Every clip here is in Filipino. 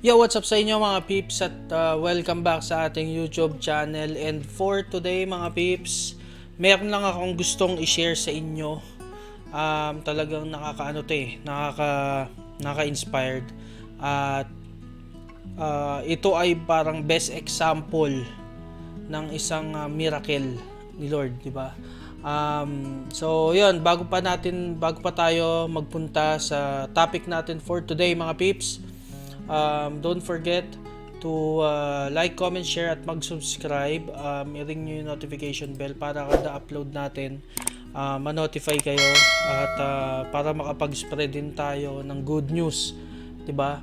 Yo, what's up sa inyo mga peeps at welcome back sa ating YouTube channel. And for today mga peeps, meron lang akong gustong i-share sa inyo. Talagang nakaka-inspired. At ito ay parang best example ng isang miracle ni Lord, di ba? So yun, bago pa tayo magpunta sa topic natin for today mga peeps, don't forget to like, comment, share at mag-subscribe. I-ring nyo yung notification bell para kada upload natin ma-notify kayo at para makapag-spread din tayo ng good news, 'di ba?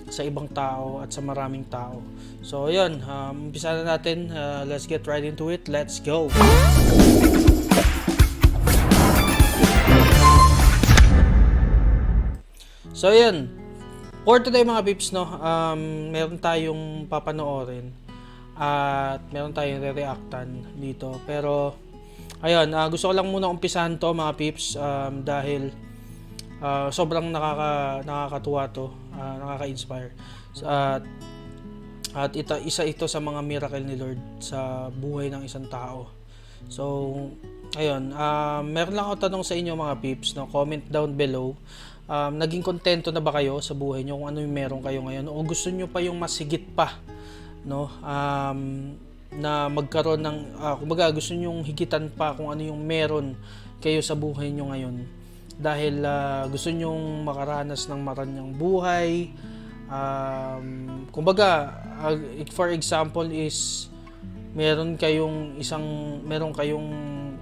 Sa ibang tao at sa maraming tao. So yun, umpisa na natin. Let's get right into it. Let's go. So yun, for today mga peeps, no, meron tayong papanoorin at meron tayong re-reactan dito. Pero ayun, gusto ko lang muna umpisahan to mga peeps dahil sobrang nakakatuwa to, nakaka-inspire. At isa ito sa mga miracle ni Lord sa buhay ng isang tao. So ayun, meron lang ako tanong sa inyo mga peeps, no, comment down below. Naging kontento na ba kayo sa buhay nyo kung ano yung meron kayo ngayon, o gusto nyo pa yung mas higit pa, no? Na magkaroon ng kumbaga gusto nyo yung higitan pa kung ano yung meron kayo sa buhay nyo ngayon, dahil gusto nyo makaranas ng maranyang buhay. Kumbaga for example is meron kayong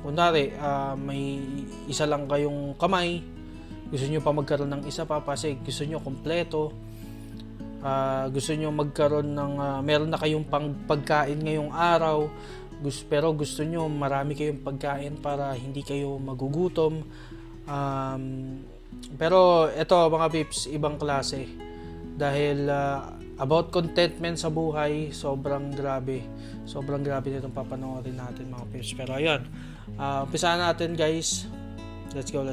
kunwari may isa lang kayong kamay, gusto nyo pa magkaroon ng isa pa kasi gusto nyo kompleto. Gusto nyo magkaroon ng meron na kayong pagkain ngayong araw, pero gusto nyo marami kayong pagkain para hindi kayo magugutom. Pero ito mga peeps, ibang klase, dahil about contentment sa buhay, sobrang grabe nitong papanoorin natin mga peeps. Pero ayun, umpisahan natin guys. Let's go.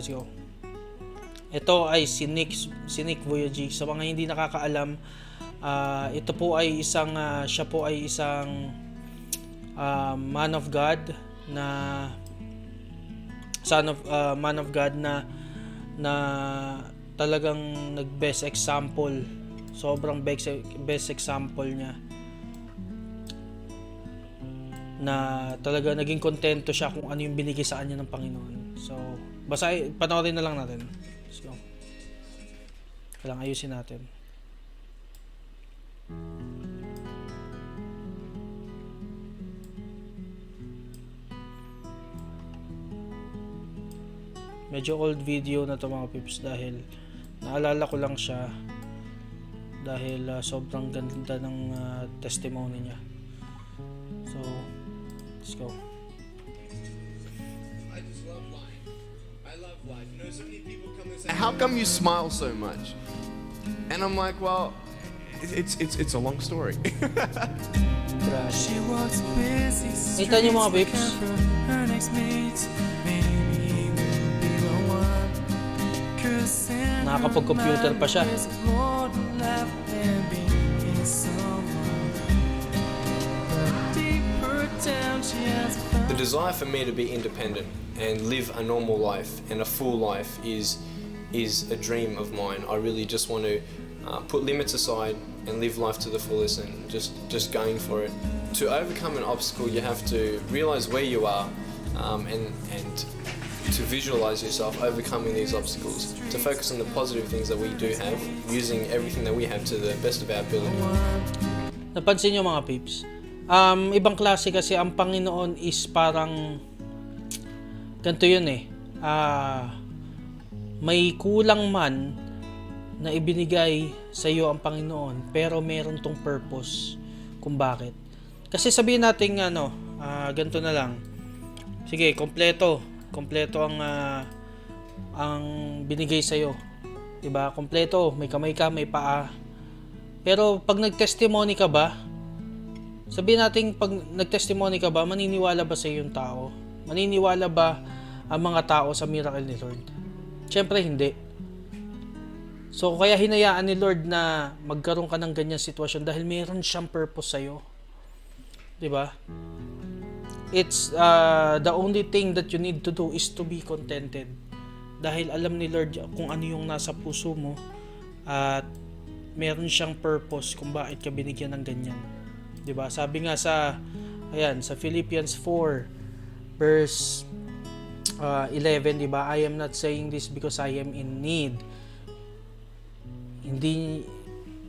Ito ay si Nick Vujicic. Sa mga hindi nakakaalam, ito po ay siya po ay isang man of God na man of God na talagang nag-best example. Sobrang best example niya, na talaga naging kontento siya kung ano yung binigay sa kanya ng Panginoon. So, panoorin na lang natin. Let's go. Kailangan ayusin natin. Medyo old video na to mga pips, dahil naalala ko lang siya dahil sobrang ganda ng testimony niya. So, let's go. You know, so many people come and say, "How come you smile so much?" And I'm like, "Well, it's a long story." Grabe. Kita niyo mga babes, nakakapag-computer pa siya. The desire for me to be independent and live a normal life and a full life is a dream of mine. I really just want to put limits aside and live life to the fullest and just going for it. To overcome an obstacle, you have to realize where you are and to visualize yourself overcoming these obstacles. To focus on the positive things that we do have, using everything that we have to the best of our ability. Napansin niyo mga peeps? Ibang klase kasi ang Panginoon is parang ganito yun eh. May kulang man na ibinigay sa iyo ang Panginoon, pero meron tong purpose kung bakit. Kasi sabihin natin ganito na lang. Sige, kompleto ang binigay sa iyo. 'Di ba? Kompleto, may kamay ka, may paa. Pero pag nag-testimony ka ba? Sabihin natin, pag nag-testimony ka ba, maniniwala ba sa yung tao? Maniniwala ba ang mga tao sa miracle ni Lord? Siyempre hindi. So kaya hinayaan ni Lord na magkaroon ka ng ganyang sitwasyon dahil mayroon siyang purpose sa'yo. 'Di ba? It's the only thing that you need to do is to be contented. Dahil alam ni Lord kung ano yung nasa puso mo at meron siyang purpose kung bakit ka binigyan ng ganyan. 'Di ba? Sabi nga sa Philippians 4 verse 11, 'di ba? I am not saying this because I am in need. Hindi,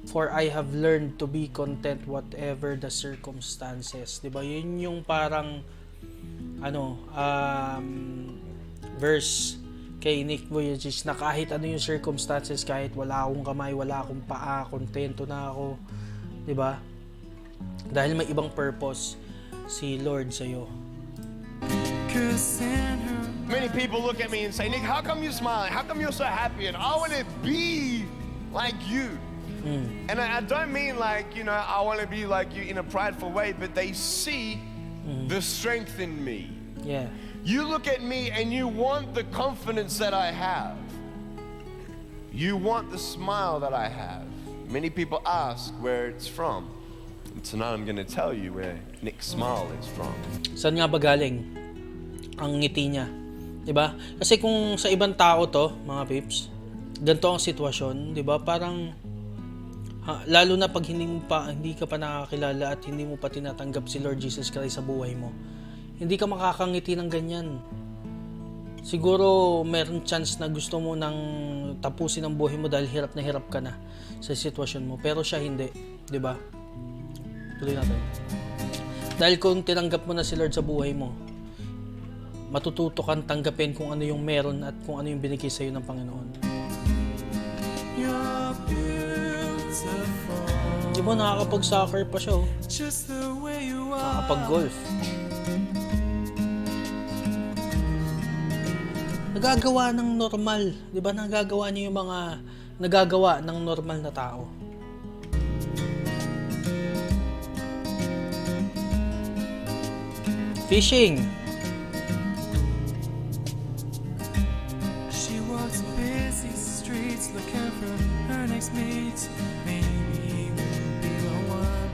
for I have learned to be content whatever the circumstances. 'Di ba? Yun yung parang verse kay Nick Vujicic na kahit ano yung circumstances, kahit wala akong kamay, wala akong paa, kontento na ako. 'Di ba? Dahil may ibang purpose si Lord sa'yo. Many people look at me and say, Nick, how come you smiling? How come you're so happy? And I want to be like you. And I don't mean like, I want to be like you in a prideful way, but they see the strength in me. Yeah. You look at me and you want the confidence that I have. You want the smile that I have. Many people ask where it's from. And tonight I'm going to tell you where Nick's smile is from. Saan nga ba galing ang ngiti niya? 'Di ba? Kasi kung sa ibang tao to, mga pips, ganito ang sitwasyon, 'di ba? Parang lalo na pag hindi ka pa nakakilala at hindi mo pa tinatanggap si Lord Jesus Christ sa buhay mo. Hindi ka makakangiti ng ganyan. Siguro meron chance na gusto mo nang tapusin ang buhay mo dahil hirap na hirap ka na sa sitwasyon mo, pero siya hindi, 'di ba? Tuloy natin. Dahil kung tinanggap mo na si Lord sa buhay mo, matututo kang tanggapin kung ano yung meron at kung ano yung binigay sa iyo ng Panginoon. Di ba nakakapag-soccer pa siya, oh. Nakakapag-golf. Nagagawa ng normal. Di ba nagagawa niya yung mga nagagawa ng normal na tao. Fishing. She walks busy streets looking for her next mate. Maybe we'll be the one.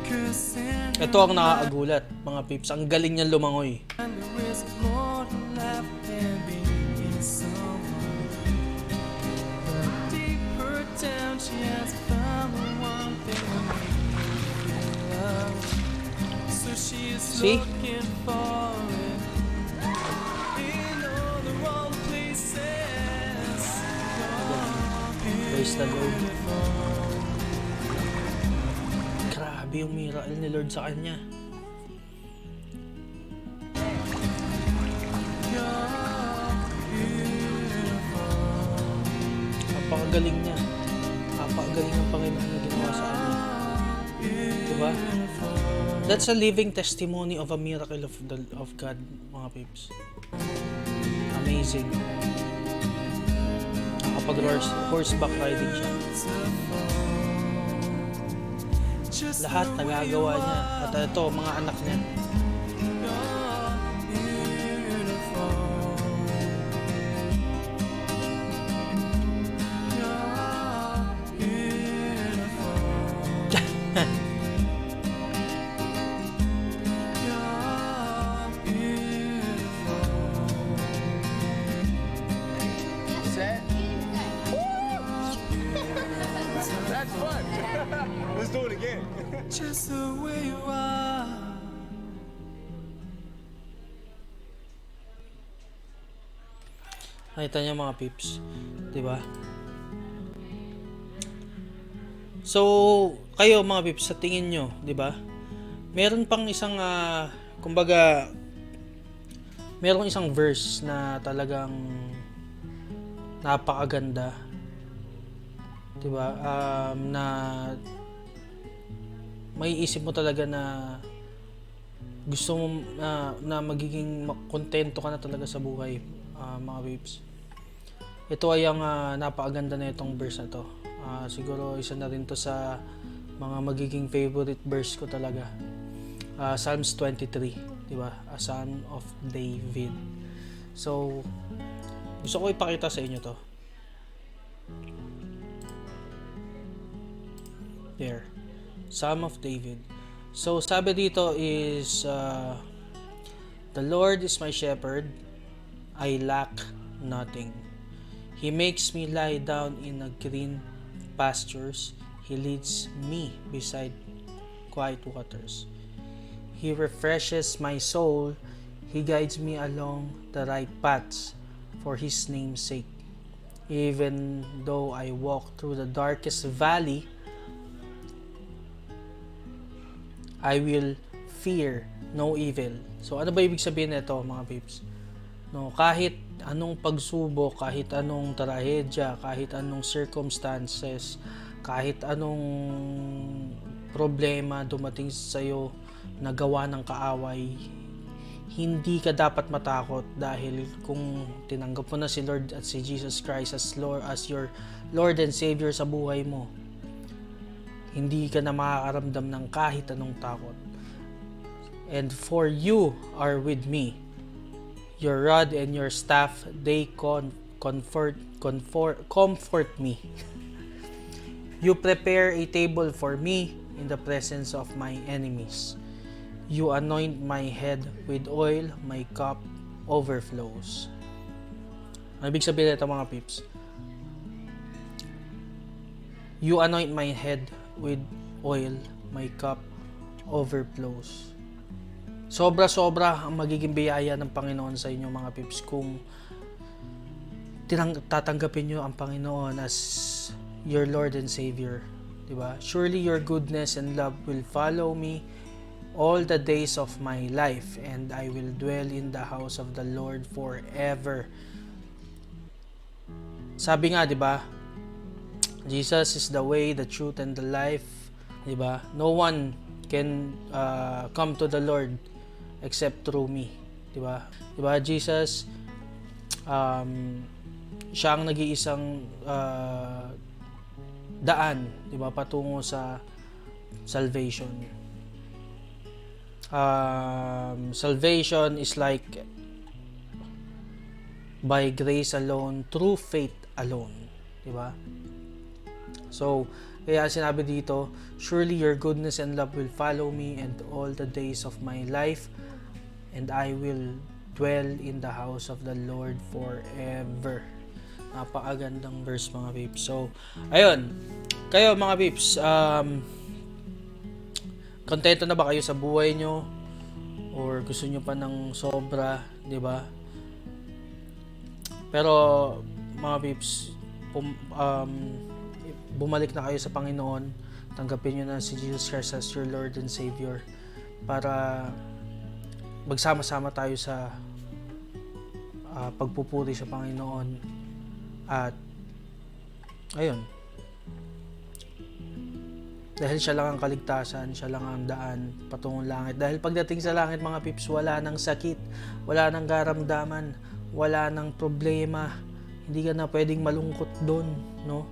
'Cause in Ito ang nakakagulat, mga pips. Ang galing niyan lumangoy. and there is more to life than being someone. But deeper down, she has found the one thing that makes me love. So she is See? looking for it in all the wrong places. Praise the Lord. Grabe yung miracle ni Lord sa kanya. Napakagaling niya. Napakagaling ng Panginoon na ginawa sa kanya. Diba? That's a living testimony of a miracle of God, mga pips. Amazing. Horseback riding siya. Lahat nagagawa niya. At ito, mga anak niya. That's fun. Let's do it again. Just the way you are. Nakita niyo mga pips, 'di ba? So, kayo mga pips, sa tingin nyo, 'di ba? Meron pang isang kumbaga merong isang verse na talagang napakaganda. 'Di ba? Na may isip mo talaga na gusto mo na magiging kontento ka na talaga sa buhay, mga babes. Ito ay ang napakaganda na itong verse na to. Siguro isa na rin to sa mga magiging favorite verse ko talaga. Psalms 23, di ba? A Son of David. So, gusto ko ipakita sa inyo to. there. Psalm of David. So sabi dito is the Lord is my shepherd, I lack nothing. He makes me lie down in a green pastures. He leads me beside quiet waters. He refreshes my soul. He guides me along the right paths for His name's sake. Even though I walk through the darkest valley, I will fear no evil. So ano ba ibig sabihin nito, mga peeps? No, kahit anong pagsubok, kahit anong trahedya, kahit anong circumstances, kahit anong problema dumating sa iyo na gawa ng kaaway, hindi ka dapat matakot dahil kung tinanggap mo na si Lord at si Jesus Christ as your Lord and Savior sa buhay mo, hindi ka na makakaramdam ng kahit anong takot. And for you are with me. Your rod and your staff, they comfort me. You prepare a table for me in the presence of my enemies. You anoint my head with oil, my cup overflows. Ano ibig sabihin nito, mga peeps? You anoint my head with oil, my cup overflows. Sobra-sobra ang magiging biyaya ng Panginoon sa inyo, mga peeps, kung tatanggapin nyo ang Panginoon as your Lord and Savior. Diba? Surely your goodness and love will follow me all the days of my life, and I will dwell in the house of the Lord forever. Sabi nga, diba? Jesus is the way, the truth, and the life. Diba? No one can come to the Lord except through me. Diba? Diba? Jesus, siya ang nag-iisang daan, diba? Patungo sa salvation. Salvation is like by grace alone, through faith alone. Diba? So, kaya sinabi dito, surely your goodness and love will follow me and all the days of my life, and I will dwell in the house of the Lord forever. Napakagandang verse, mga peeps. So, ayun. Kayo, mga peeps, kontento na ba kayo sa buhay nyo? Or gusto nyo pa ng sobra, di ba? Pero, mga peeps, bumalik na kayo sa Panginoon, tanggapin nyo na si Jesus Christ as your Lord and Savior para magsama-sama tayo sa pagpupuri sa Panginoon. At ayun, dahil siya lang ang kaligtasan, siya lang ang daan patungong langit. Dahil pagdating sa langit, mga pips, wala nang sakit, wala nang karamdaman, wala nang problema, hindi ka na pwedeng malungkot doon, no?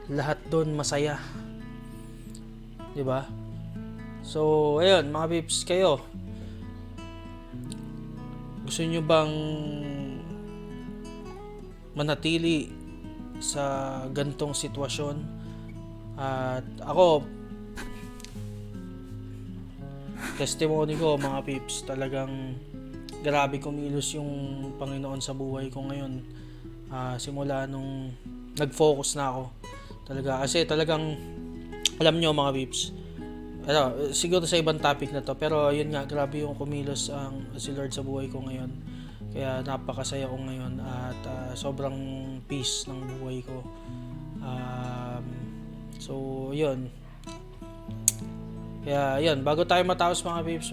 Lahat doon masaya, di ba? So ayun, mga pips, kayo, gusto nyo bang manatili sa gantong sitwasyon? At ako, testimony ko, mga peeps, talagang grabe kumilos yung Panginoon sa buhay ko ngayon. Simula nung nag-focus na ako talaga, kasi talagang alam nyo, mga peeps, siguro sa ibang topic na to, pero yun nga, grabe yung kumilos si Lord sa buhay ko ngayon. Kaya napakasaya ko ngayon at sobrang peace ng buhay ko. So, yun. Kaya, yun. Bago tayo matapos, mga peeps,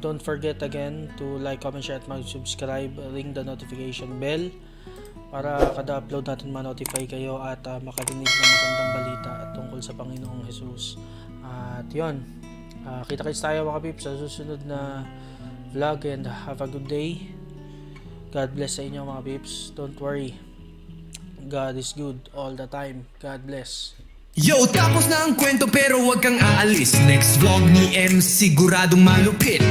don't forget again to like, comment, share, at mag-subscribe. Ring the notification bell para kada upload natin ma-notify kayo at makarinig ng magandang balita tungkol sa Panginoong Jesus. At yun. Kita-kits tayo, mga peeps, sa susunod na vlog, and have a good day. God bless sa inyo, mga peeps. Don't worry. God is good all the time. God bless. Yo, tapos na ang kwento pero wag kang aalis. Next vlog ni M siguradong malupit.